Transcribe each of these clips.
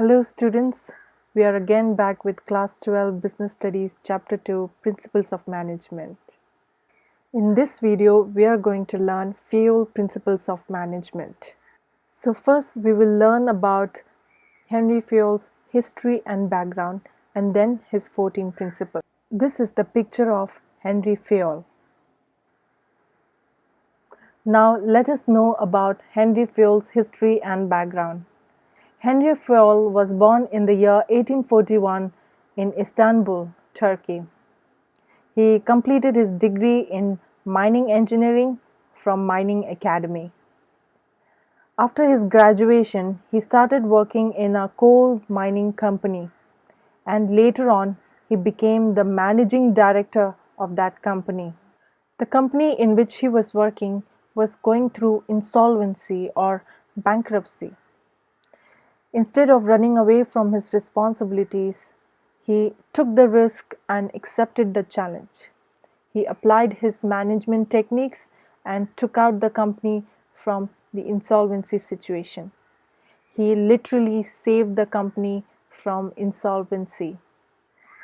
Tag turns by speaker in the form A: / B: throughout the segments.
A: Hello students, we are again back with Class 12 Business Studies Chapter 2 Principles of Management. In this video, we are going to learn few principles of management. So first we will learn about Henry Fayol's history and background and then his 14 principles. This is the picture of Henry Fayol. Now let us know about Henry Fayol's history and background. Henry Fayol was born in the year 1841 in Istanbul, Turkey. He completed his degree in mining engineering from Mining Academy. After his graduation, he started working in a coal mining company, and later on he became the managing director of that company. The company in which he was working was going through insolvency or bankruptcy. Instead of running away from his responsibilities, he took the risk and accepted the challenge. He applied his management techniques and took out the company from the insolvency situation. He literally saved the company from insolvency.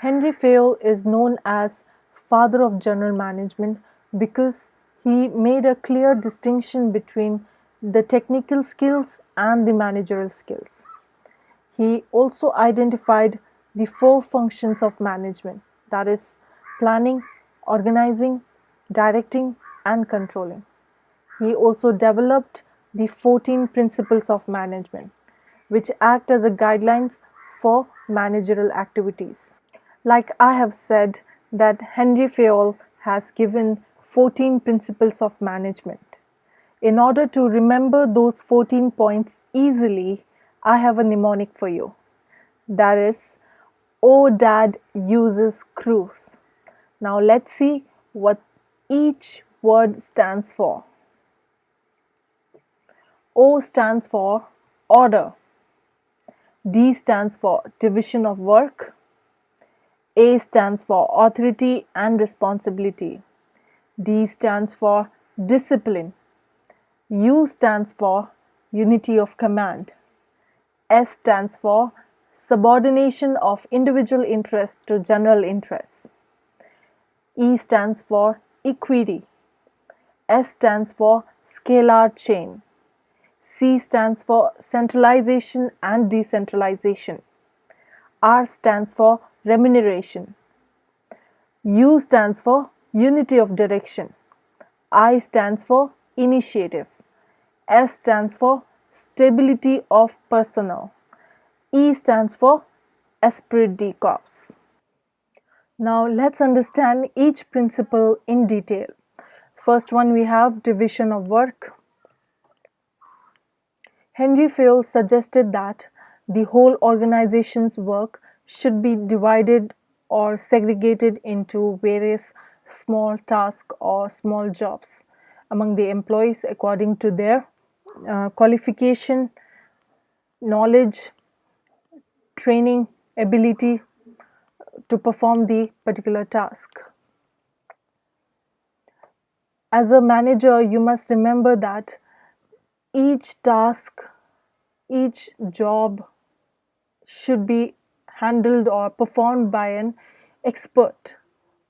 A: Henry Fayol is known as father of general management because he made a clear distinction between the technical skills and the managerial skills. He also identified the 4 functions of management, that is, planning, organizing, directing, and controlling. He also developed the 14 principles of management, which act as a guidelines for managerial activities. Like I have said that Henry Fayol has given 14 principles of management. In order to remember those 14 points easily, I have a mnemonic for you. That is, O Dad uses cruise. Now let's see what each word stands for. O stands for order. D stands for division of work. A stands for authority and responsibility. D stands for discipline. U stands for unity of command. S stands for subordination of individual interest to general interest. E stands for equity. S stands for scalar chain. C stands for centralization and decentralization. R stands for remuneration. U stands for unity of direction. I stands for initiative. S stands for stability of personnel. E stands for esprit de corps. Now let's understand each principle in detail. First one, we have division of work. Henry Fayol suggested that the whole organization's work should be divided or segregated into various small tasks or small jobs among the employees according to their qualification, knowledge, training, ability to perform the particular task. As a manager, you must remember that each task, each job should be handled or performed by an expert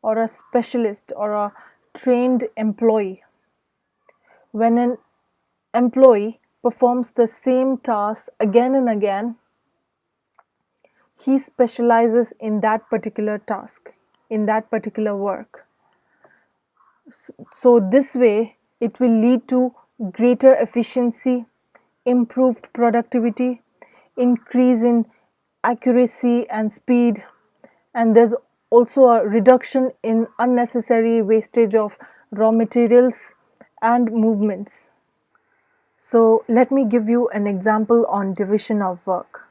A: or a specialist or a trained employee. When an employee performs the same task again and again, he specializes in that particular task, in that particular work. So this way, it will lead to greater efficiency, improved productivity, increase in accuracy and speed, and there's also a reduction in unnecessary wastage of raw materials and movements. So let me give you an example on division of work.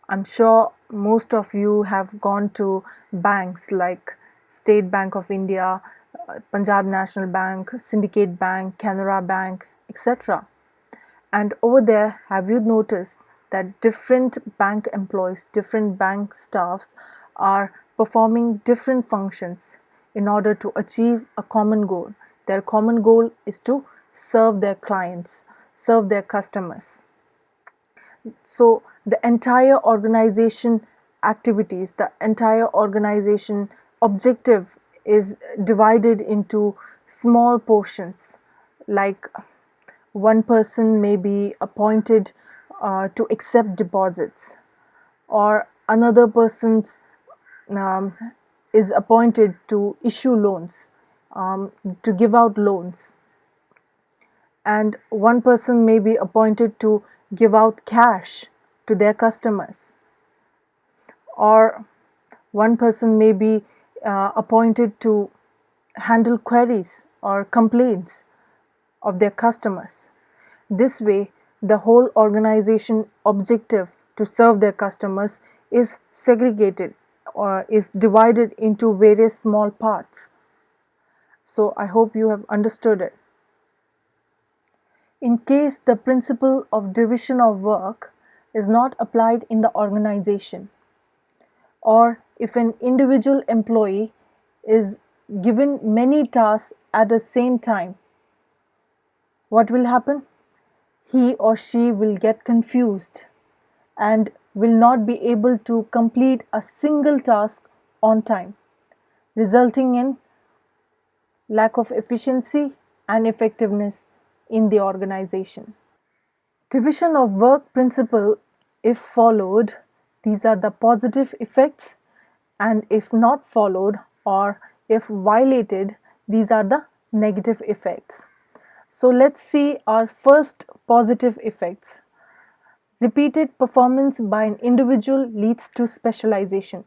A: I'm sure most of you have gone to banks like State Bank of India, Punjab National Bank, Syndicate Bank, Canara Bank, etc. And over there, have you noticed that different bank employees, different bank staffs are performing different functions in order to achieve a common goal. Their common goal is to serve their clients, serve their customers. So the entire organization activities, the entire organization objective is divided into small portions. Like one person may be appointed to accept deposits, or another person's um, is appointed to issue loans, to give out loans, and one person may be appointed to give out cash to their customers, or one person may be appointed to handle queries or complaints of their customers. This way, the whole organization objective to serve their customers is segregated or is divided into various small parts. So I hope you have understood it. In case the principle of division of work is not applied in the organization, or if an individual employee is given many tasks at the same time, what will happen? He or she will get confused and will not be able to complete a single task on time, resulting in lack of efficiency and effectiveness in the organization. Division of work principle, if followed, these are the positive effects, and if not followed or if violated, these are the negative effects. So let's see our first positive effects. Repeated performance by an individual leads to specialization.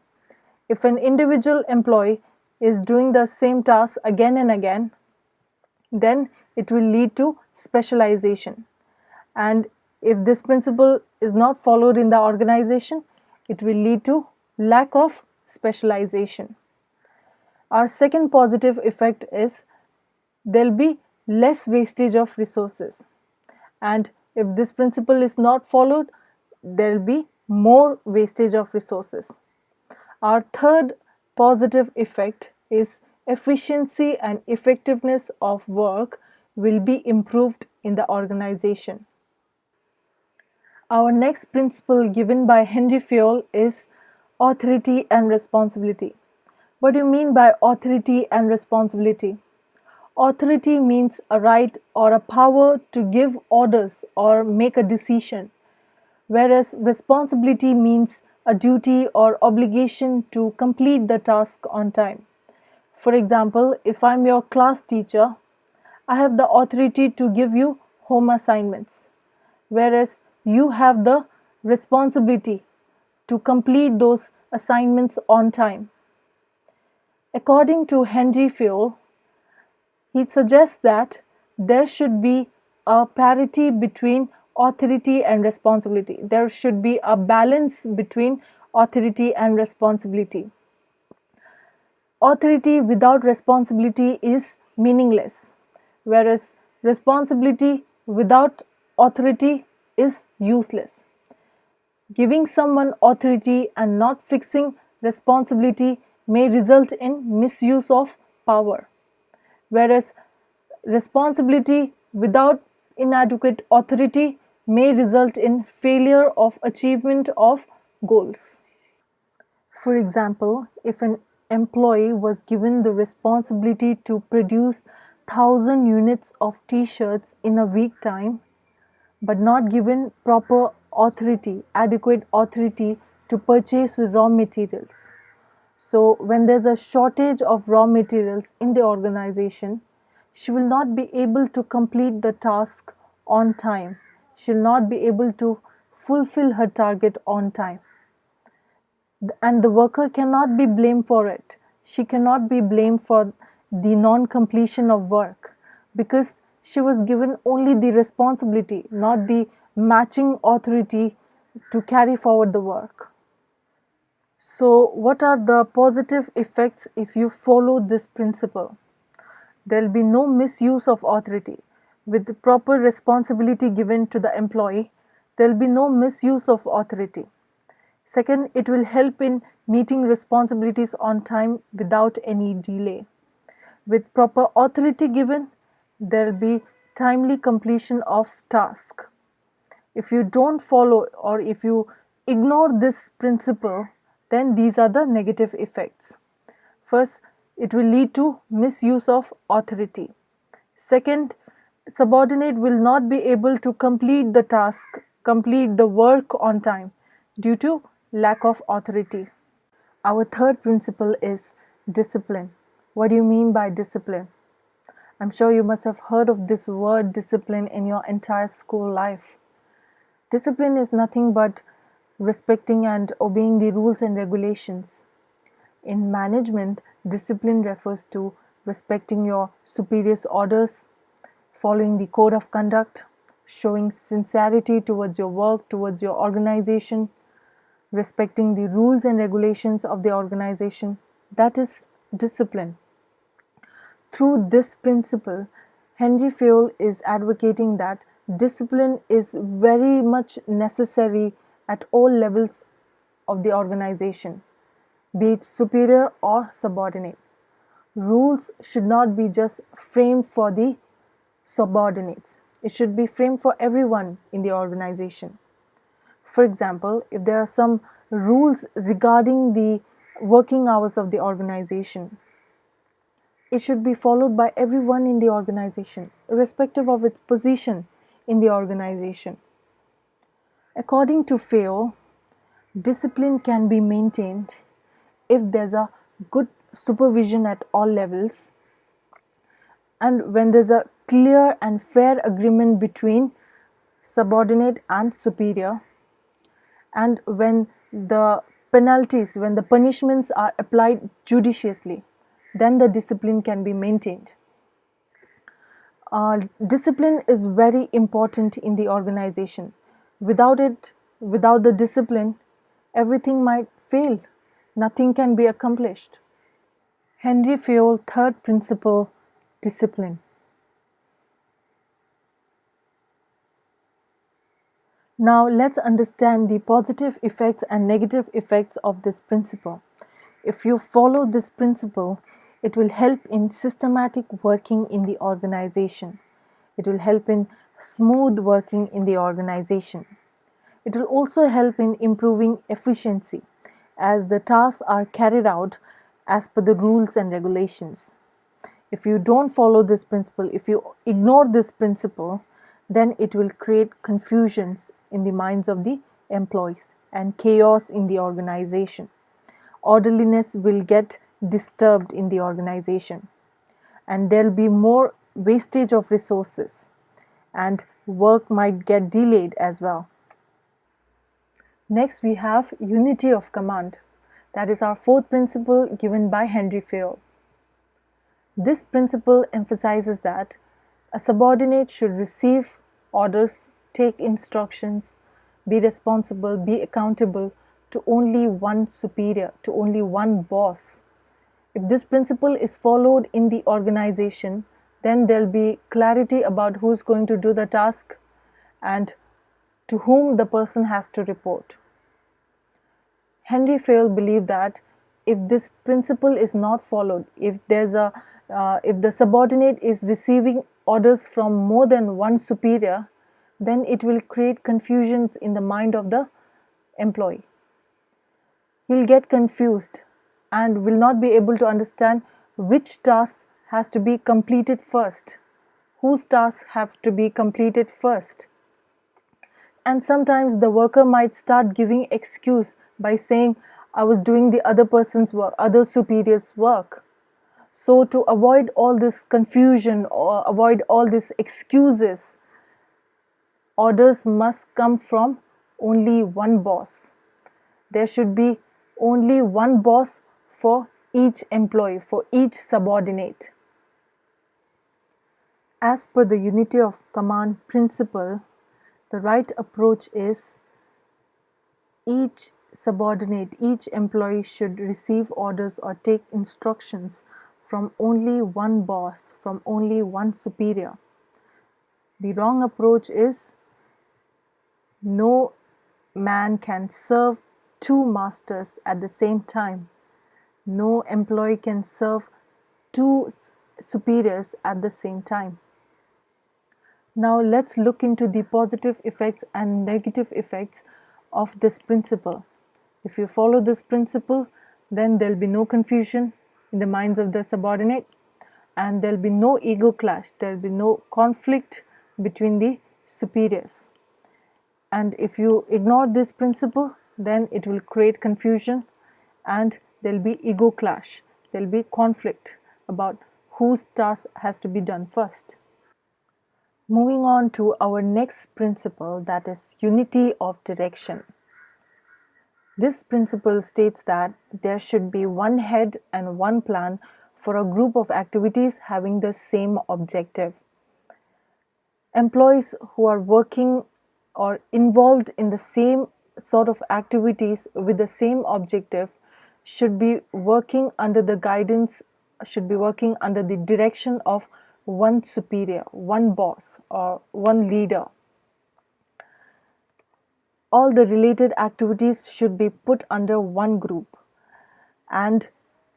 A: If an individual employee is doing the same task again and again, then it will lead to specialization. And if this principle is not followed in the organization, it will lead to lack of specialization. Our second positive effect is there will be less wastage of resources. And if this principle is not followed, there will be more wastage of resources. Our third positive effect is efficiency and effectiveness of work will be improved in the organization. Our next principle given by Henry Fayol is authority and responsibility. What do you mean by authority and responsibility? Authority means a right or a power to give orders or make a decision, whereas responsibility means a duty or obligation to complete the task on time. For example, if I'm your class teacher, I have the authority to give you home assignments, whereas you have the responsibility to complete those assignments on time. According to Henry Fayol, he suggests that there should be a parity between authority and responsibility. There should be a balance between authority and responsibility. Authority without responsibility is meaningless, whereas responsibility without authority is useless. Giving someone authority and not fixing responsibility may result in misuse of power, whereas responsibility without inadequate authority may result in failure of achievement of goals. For example, if an employee was given the responsibility to produce 1,000 units of t-shirts in a week time, but not given proper authority, adequate authority to purchase raw materials. So when there's a shortage of raw materials in the organization, she will not be able to complete the task on time. She will not be able to fulfill her target on time. And the worker cannot be blamed for it. She cannot be blamed for the non-completion of work, because she was given only the responsibility, not the matching authority to carry forward the work. So, what are the positive effects if you follow this principle? There will be no misuse of authority. With the proper responsibility given to the employee, there will be no misuse of authority. Second, it will help in meeting responsibilities on time without any delay. With proper authority given, there will be timely completion of task. If you don't follow or if you ignore this principle, then these are the negative effects. First, it will lead to misuse of authority. Second, subordinate will not be able to complete the task, complete the work on time due to lack of authority. Our third principle is discipline. What do you mean by discipline? I'm sure you must have heard of this word discipline in your entire school life. Discipline is nothing but respecting and obeying the rules and regulations. In management, discipline refers to respecting your superiors' orders, following the code of conduct, showing sincerity towards your work, towards your organization, respecting the rules and regulations of the organization. That is discipline. Through this principle, Henry Fayol is advocating that discipline is very much necessary at all levels of the organization, be it superior or subordinate. Rules should not be just framed for the subordinates. It should be framed for everyone in the organization. For example, if there are some rules regarding the working hours of the organization, it should be followed by everyone in the organization, irrespective of its position in the organization. According to Fayol, discipline can be maintained if there's a good supervision at all levels and when there's a clear and fair agreement between subordinate and superior, and when the penalties, when the punishments are applied judiciously, then the discipline can be maintained. Discipline is very important in the organization. Without it, without the discipline, everything might fail. Nothing can be accomplished. Henry Fayol, third principle, discipline. Now let's understand the positive effects and negative effects of this principle. If you follow this principle, it will help in systematic working in the organization. It will help in smooth working in the organization. It will also help in improving efficiency as the tasks are carried out as per the rules and regulations. If you don't follow this principle, if you ignore this principle, then it will create confusions in the minds of the employees and chaos in the organization. Orderliness will get disturbed in the organization, and there will be more wastage of resources, and work might get delayed as well. Next, we have unity of command. That is our fourth principle given by Henry Fayol. This principle emphasizes that a subordinate should receive orders, take instructions, be responsible, be accountable to only one superior, to only one boss. If this principle is followed in the organization, then there will be clarity about who's going to do the task and to whom the person has to report. Henry Fayol believed that if this principle is not followed, if the subordinate is receiving orders from more than one superior, then it will create confusions in the mind of the employee. He'll get confused and will not be able to understand which task has to be completed first, whose tasks have to be completed first. And sometimes the worker might start giving excuse by saying, I was doing the other person's work, other superior's work. So to avoid all this confusion or avoid all these excuses, orders must come from only one boss. There should be only one boss for each employee, for each subordinate. As per the unity of command principle, the right approach is each subordinate, each employee should receive orders or take instructions from only one boss, from only one superior. The wrong approach is no man can serve two masters at the same time. No employee can serve two superiors at the same time. Now let's look into the positive effects and negative effects of this principle. If you follow this principle, then there'll be no confusion in the minds of the subordinate, and there'll be no ego clash, there'll be no conflict between the superiors. And if you ignore this principle, then it will create confusion and there'll be ego clash, there'll be conflict about whose task has to be done first. Moving on to our next principle, that is unity of direction. This principle states that there should be one head and one plan for a group of activities having the same objective. Employees who are working or involved in the same sort of activities with the same objective should be working under the guidance, should be working under the direction of one superior, one boss, or one leader. All the related activities should be put under one group, and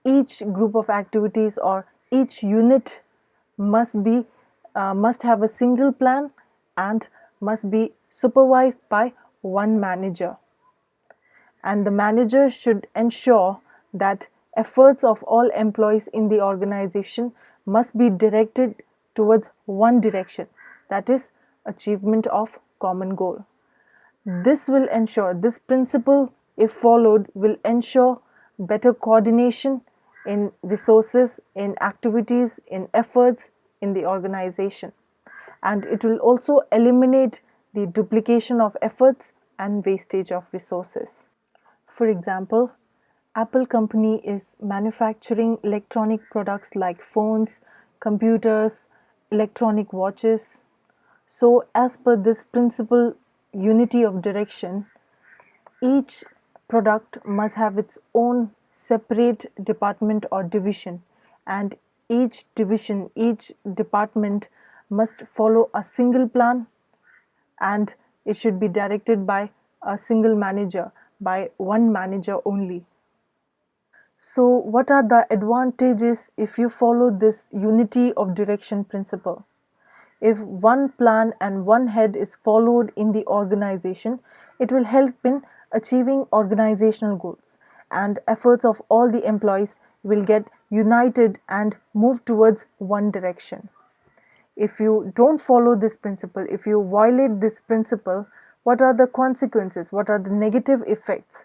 A: each group of activities or each unit must have a single plan and must be supervised by one manager. And the manager should ensure that efforts of all employees in the organization must be directed towards one direction, that is achievement of common goal. This will ensure, this principle, if followed, will ensure better coordination in resources, in activities, in efforts in the organization. And it will also eliminate the duplication of efforts and wastage of resources. For example, Apple company is manufacturing electronic products like phones, computers, electronic watches. So as per this principle, unity of direction, each product must have its own separate department or division, and each division, each department must follow a single plan, and it should be directed by a single manager, by one manager only. So what are the advantages if you follow this unity of direction principle? If one plan and one head is followed in the organization, it will help in achieving organizational goals, and efforts of all the employees will get united and move towards one direction. If you don't follow this principle, if you violate this principle, what are the consequences? What are the negative effects?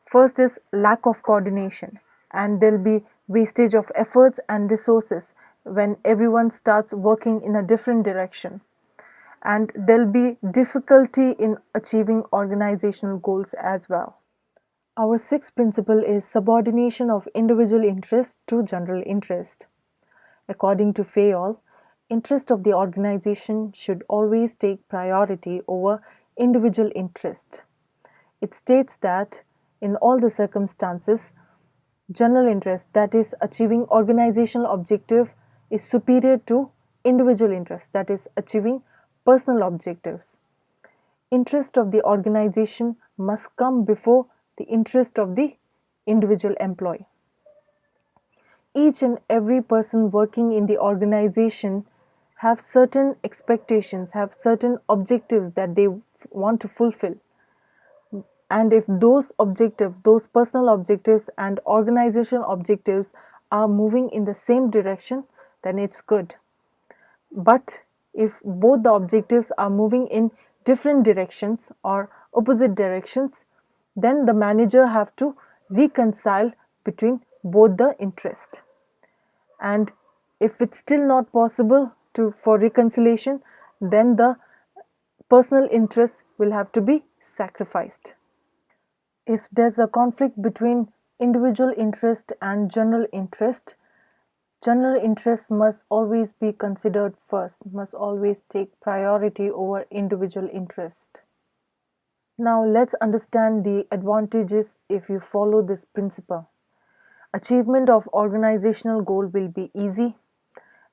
A: First is lack of coordination, and there'll be wastage of efforts and resources when everyone starts working in a different direction. And there'll be difficulty in achieving organizational goals as well. Our sixth principle is subordination of individual interest to general interest. According to Fayol, interest of the organization should always take priority over individual interest. It states that in all the circumstances, general interest, that is achieving organizational objective, is superior to individual interest, that is achieving personal objectives. Interest of the organization must come before the interest of the individual employee. Each and every person working in the organization have certain expectations, have certain objectives that they want to fulfill. And if those objectives, those personal objectives and organizational objectives are moving in the same direction, then it's good. But if both the objectives are moving in different directions or opposite directions, then the manager have to reconcile between both the interest. And if it's still not possible for reconciliation, then the personal interest will have to be sacrificed. If there's a conflict between individual interest and general interest must always be considered first, must always take priority over individual interest. Now let's understand the advantages if you follow this principle. Achievement of organizational goal will be easy,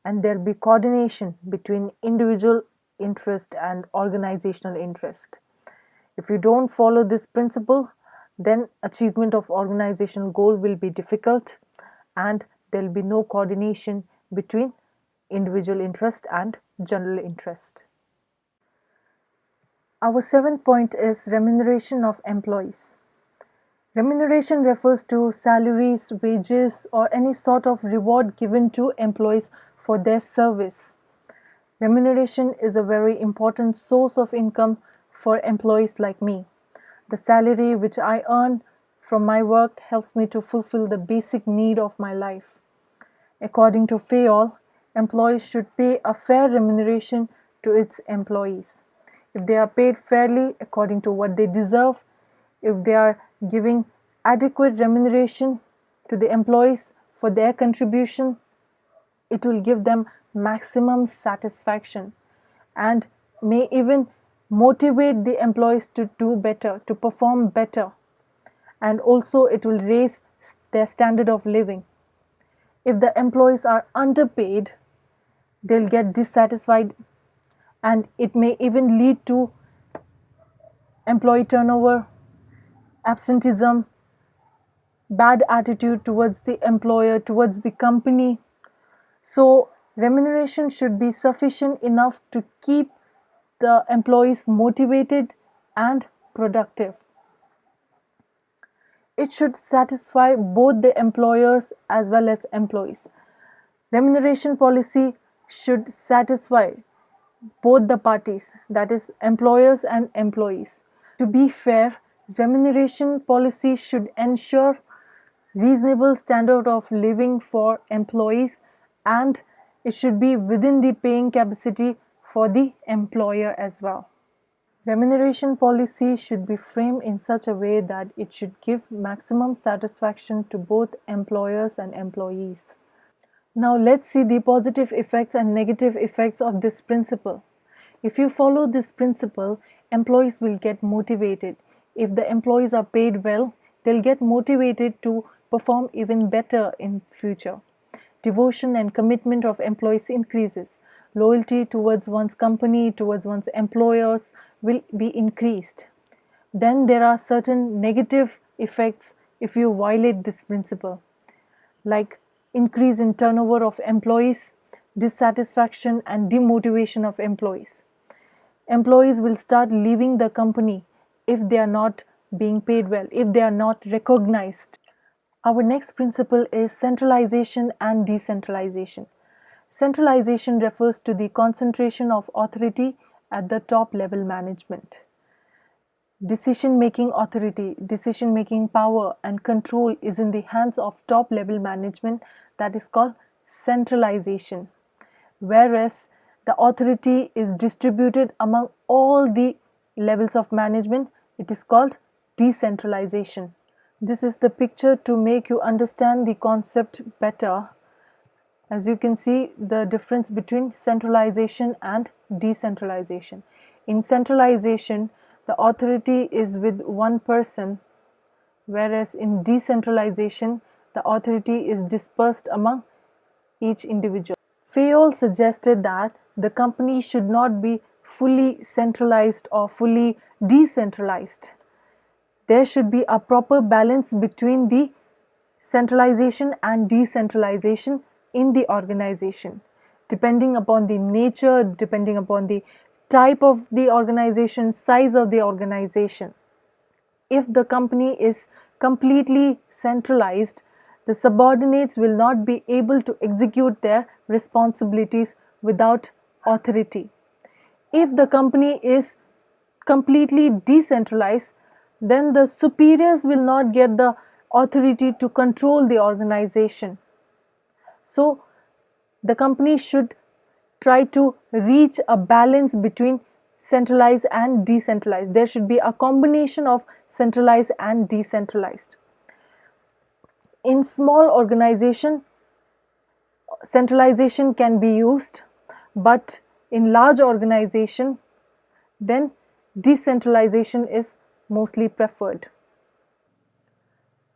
A: and there will be coordination between individual interest and organizational interest. If you don't follow this principle, then achievement of organizational goal will be difficult, and there will be no coordination between individual interest and general interest. Our seventh point is remuneration of employees. Remuneration refers to salaries, wages, or any sort of reward given to employees for their service. Remuneration is a very important source of income for employees like me. The salary which I earn from my work helps me to fulfill the basic need of my life. According to FAOL, employees should pay a fair remuneration to its employees. If they are paid fairly according to what they deserve, if they are giving adequate remuneration to the employees for their contribution, it will give them maximum satisfaction and may even motivate the employees to do better, to perform better, and also it will raise their standard of living. If the employees are underpaid, they'll get dissatisfied and it may even lead to employee turnover, absenteeism, bad attitude towards the employer, towards the company. So remuneration should be sufficient enough to keep the employees motivated and productive. It should satisfy both the employers as well as employees. Remuneration policy should satisfy both the parties, that is employers and employees. To be fair, remuneration policy should ensure reasonable standard of living for employees and it should be within the paying capacity for the employer as well. Remuneration policy should be framed in such a way that it should give maximum satisfaction to both employers and employees. Now let's see the positive effects and negative effects of this principle. If you follow this principle, employees will get motivated. If the employees are paid well, they'll get motivated to perform even better in future. Devotion and commitment of employees increases. Loyalty towards one's company, towards one's employers will be increased. Then there are certain negative effects if you violate this principle, like increase in turnover of employees, dissatisfaction and demotivation of employees. Employees will start leaving the company if they are not being paid well, if they are not recognized. Our next principle is centralization and decentralization. Centralization refers to the concentration of authority at the top level management. Decision-making authority, decision-making power and control is in the hands of top level management, that is called centralization. Whereas the authority is distributed among all the levels of management, it is called decentralization. This is the picture to make you understand the concept better. As you can see, the difference between centralization and decentralization. In centralization, the authority is with one person, whereas in decentralization, the authority is dispersed among each individual. FAOL suggested that the company should not be fully centralized or fully decentralized. There should be a proper balance between the centralization and decentralization in the organization, depending upon the nature, depending upon the type of the organization, size of the organization. If the company is completely centralized, the subordinates will not be able to execute their responsibilities without authority. If the company is completely decentralized, then the superiors will not get the authority to control the organization. So, the company should try to reach a balance between centralized and decentralized. There should be a combination of centralized and decentralized. In small organization, centralization can be used, but in large organization, then decentralization is mostly preferred.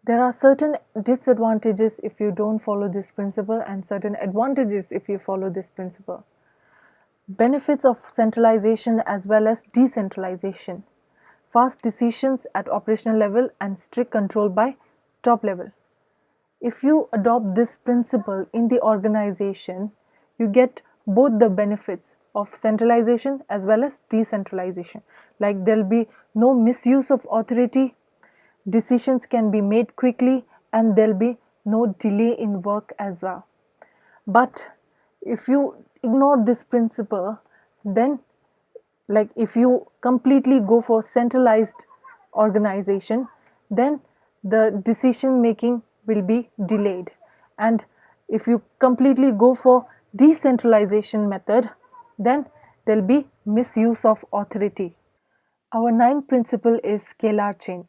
A: There are certain disadvantages if you don't follow this principle and certain advantages if you follow this principle. Benefits of centralization as well as decentralization. Fast decisions at operational level and strict control by top level. If you adopt this principle in the organization, you get both the benefits, of centralization as well as decentralization. Like there'll be no misuse of authority, decisions can be made quickly, and there'll be no delay in work as well. But if you ignore this principle, then like if you completely go for centralized organization, then the decision making will be delayed. And if you completely go for decentralization method, then there'll be misuse of authority. Our ninth principle is scalar chain.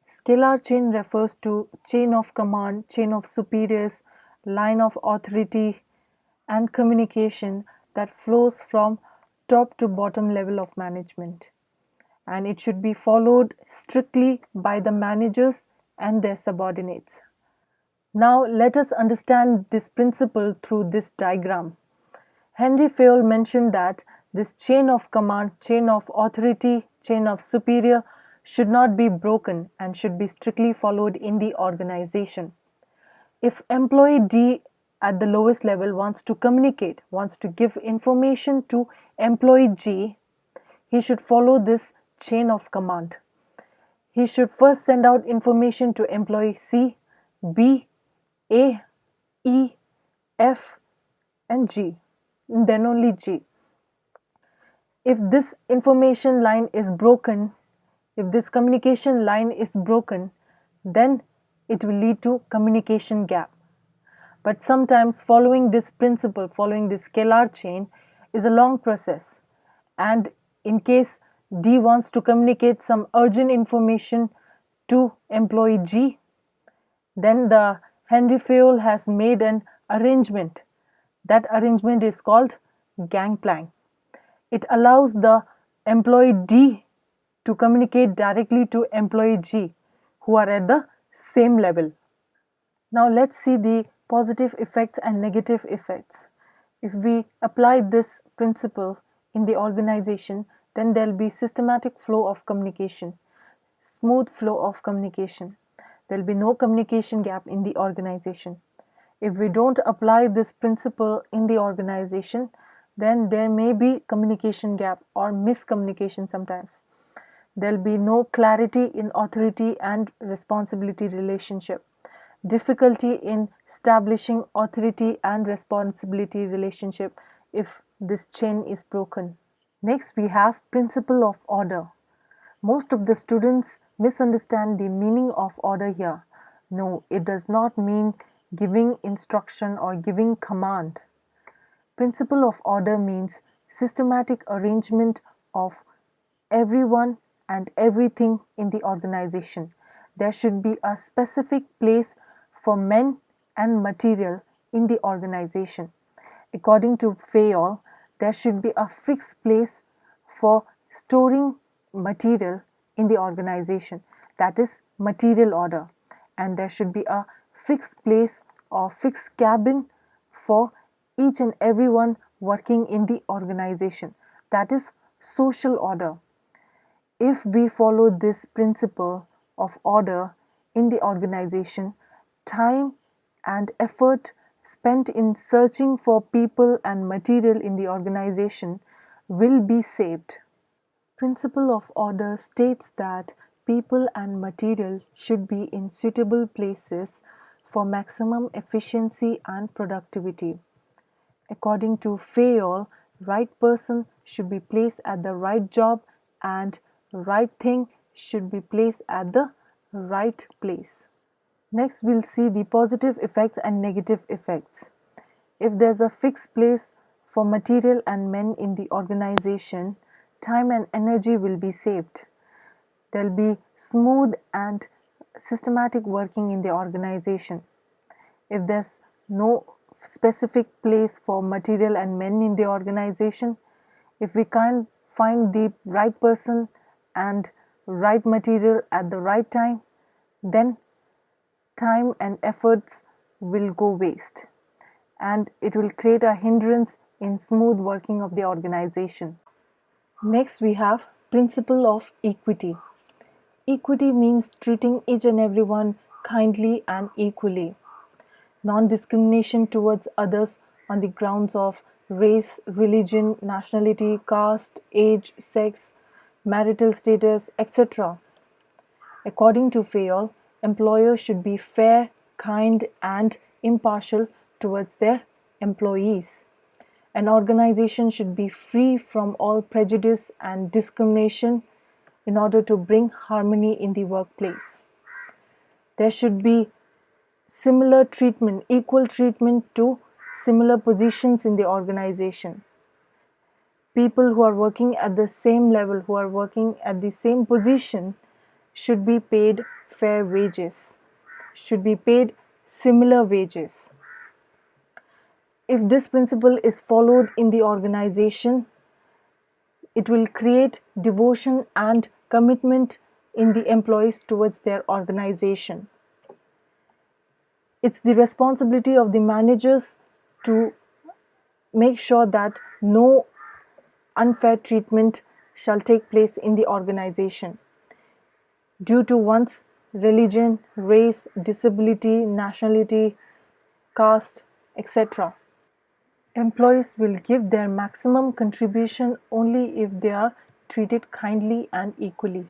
A: Scalar chain refers to chain of command, chain of superiors, line of authority and communication that flows from top to bottom level of management. And it should be followed strictly by the managers and their subordinates. Now let us understand this principle through this diagram. Henry Fayol mentioned that this chain of command, chain of authority, chain of superior should not be broken and should be strictly followed in the organization. If employee D at the lowest level wants to communicate, wants to give information to employee G, he should follow this chain of command. He should first send out information to employee C, B, A, E, F, and G, then only G. If this information line is broken, if this communication line is broken, then it will lead to communication gap. But sometimes following this principle, following this scalar chain is a long process. And in case D wants to communicate some urgent information to employee G, then the Henry Fayol has made an arrangement. That arrangement is called gangplank. It allows the employee D to communicate directly to employee G, who are at the same level. Now let's see the positive effects and negative effects. If we apply this principle in the organization, then there will be systematic flow of communication, smooth flow of communication. There will be no communication gap in the organization. If we don't apply this principle in the organization, then there may be communication gap or miscommunication sometimes. There will be no clarity in authority and responsibility relationship, difficulty in establishing authority and responsibility relationship if this chain is broken. Next, we have principle of order. Most of the students misunderstand the meaning of order here. No, it does not mean giving instruction or giving command. Principle of order means systematic arrangement of everyone and everything in the organization. There should be a specific place for men and material in the organization. According to Fayol, there should be a fixed place for storing material in the organization, that is material order, and there should be a fixed place or fixed cabin for each and everyone working in the organization, that is social order. If we follow this principle of order in the organization, time and effort spent in searching for people and material in the organization will be saved. Principle of order states that people and material should be in suitable places for maximum efficiency and productivity. According to Fayol, right person should be placed at the right job and right thing should be placed at the right place. Next, we'll see the positive effects and negative effects. If there's a fixed place for material and men in the organization, time and energy will be saved. There'll be smooth and systematic working in the organization. If there's no specific place for material and men in the organization, if we can't find the right person and right material at the right time, then time and efforts will go waste and it will create a hindrance in smooth working of the organization. Next, we have principle of equity. Equity means treating each and everyone kindly and equally. Non-discrimination towards others on the grounds of race, religion, nationality, caste, age, sex, marital status, etc. According to Fayol, employers should be fair, kind, and impartial towards their employees. An organization should be free from all prejudice and discrimination in order to bring harmony in the workplace. There should be similar treatment, equal treatment to similar positions in the organization. People who are working at the same level, who are working at the same position, should be paid fair wages, should be paid similar wages. If this principle is followed in the organization, it will create devotion and commitment in the employees towards their organization. It's the responsibility of the managers to make sure that no unfair treatment shall take place in the organization due to one's religion, race, disability, nationality, caste, etc. Employees will give their maximum contribution only if they are treated kindly and equally.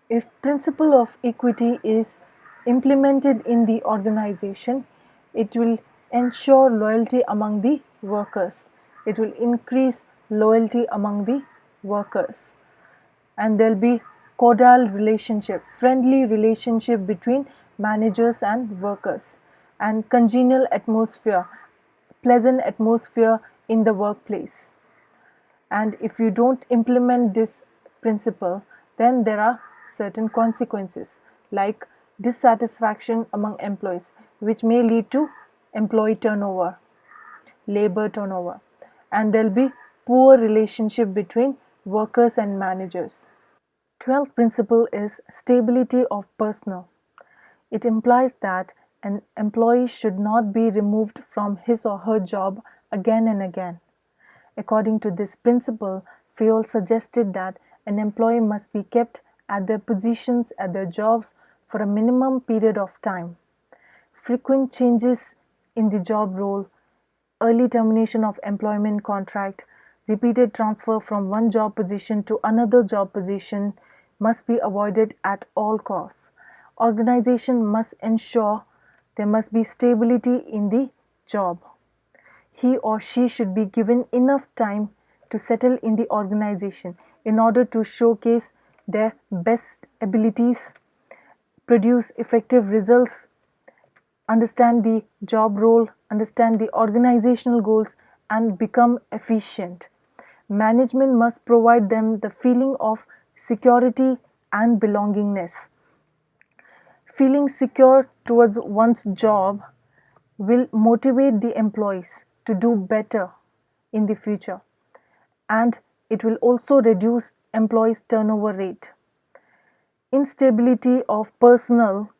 A: If principle of equity is implemented in the organization, it will ensure loyalty among the workers. It will increase loyalty among the workers. And there will be cordial relationship, friendly relationship between managers and workers, and congenial atmosphere, pleasant atmosphere in the workplace. And if you don't implement this principle, then there are certain consequences like dissatisfaction among employees, which may lead to employee turnover, labor turnover, and there will be poor relationship between workers and managers. 12th principle is stability of personnel. It implies that an employee should not be removed from his or her job again and again. According to this principle, Fayol suggested that an employee must be kept at their positions, at their jobs for a minimum period of time. Frequent changes in the job role, early termination of employment contract, repeated transfer from one job position to another job position must be avoided at all costs. Organization must ensure there must be stability in the job. He or she should be given enough time to settle in the organization in order to showcase their best abilities, produce effective results, understand the job role, understand the organizational goals, and become efficient. Management must provide them the feeling of security and belongingness. Feeling secure towards one's job will motivate the employees to do better in the future, and it will also reduce employees' turnover rate. Instability of personnel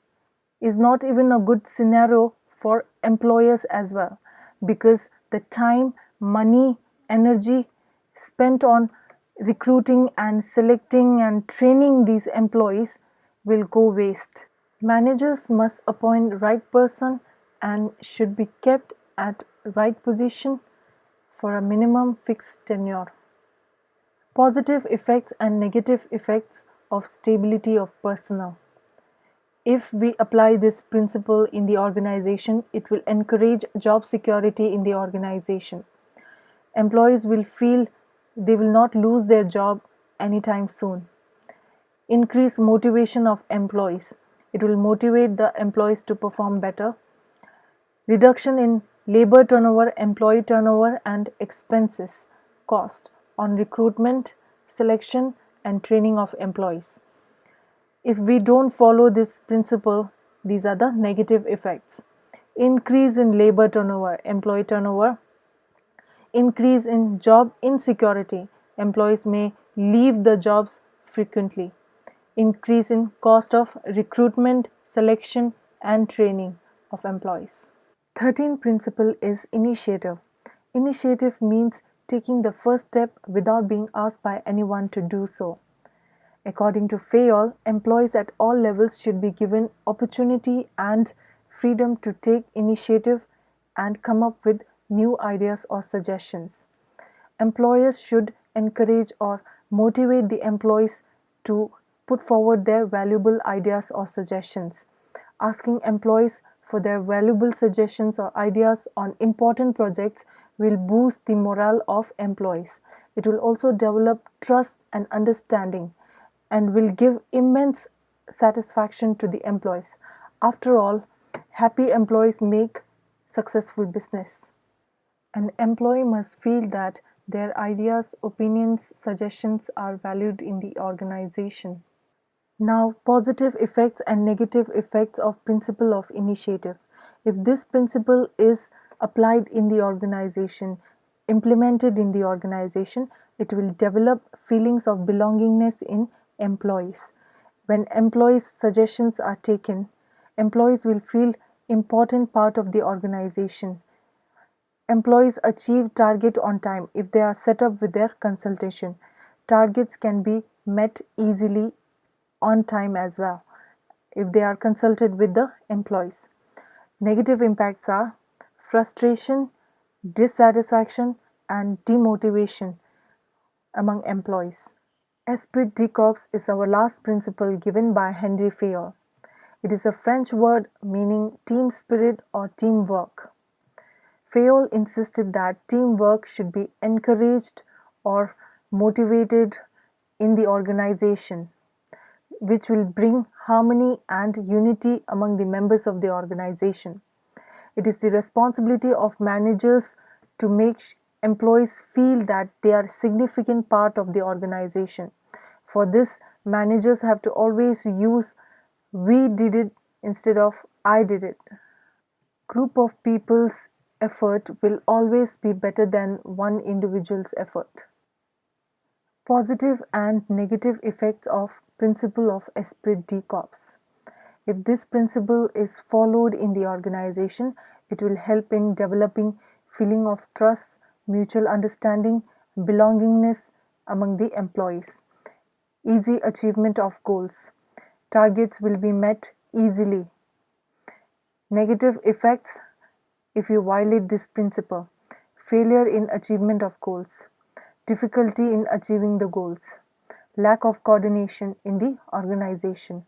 A: is not even a good scenario for employers as well, because the time, money, energy spent on recruiting and selecting and training these employees will go waste. Managers must appoint right person and should be kept at right position for a minimum fixed tenure. Positive effects and negative effects of stability of personnel. If we apply this principle in the organization, it will encourage job security in the organization. Employees will feel they will not lose their job anytime soon. Increase motivation of employees. It will motivate the employees to perform better. Reduction in labor turnover, employee turnover, and expenses, cost on recruitment, selection, and training of employees. If we don't follow this principle, these are the negative effects. Increase in labor turnover, employee turnover. Increase in job insecurity. Employees may leave the jobs frequently. Increase in cost of recruitment, selection, and training of employees. 13th principle is initiative. Initiative means taking the first step without being asked by anyone to do so. According to Fayol, employees at all levels should be given opportunity and freedom to take initiative and come up with new ideas or suggestions. Employers should encourage or motivate the employees to put forward their valuable ideas or suggestions. Asking employees for their valuable suggestions or ideas on important projects will boost the morale of employees. It will also develop trust and understanding and will give immense satisfaction to the employees. After all, happy employees make successful business. An employee must feel that their ideas, opinions, suggestions are valued in the organization. Now, positive effects and negative effects of principle of initiative. If this principle is applied in the organization, implemented in the organization, it will develop feelings of belongingness in employees. When employees' suggestions are taken, employees will feel important part of the organization. Employees achieve target on time if they are set up with their consultation. Targets can be met easily on time as well if they are consulted with the employees. Negative impacts are frustration, dissatisfaction, and demotivation among employees. Esprit de corps is our last principle given by Henry Fayol. It is a French word meaning team spirit or teamwork. Fayol insisted that teamwork should be encouraged or motivated in the organization, which will bring harmony and unity among the members of the organization. It is the responsibility of managers to make employees feel that they are a significant part of the organization. For this, managers have to always use "we did it" instead of "I did it." Group of people's effort will always be better than one individual's effort. Positive and negative effects of principle of esprit de corps. If this principle is followed in the organization, it will help in developing feeling of trust, mutual understanding, belongingness among the employees. Easy achievement of goals. Targets will be met easily. Negative effects if you violate this principle. Failure in achievement of goals. Difficulty in achieving the goals. Lack of coordination in the organization.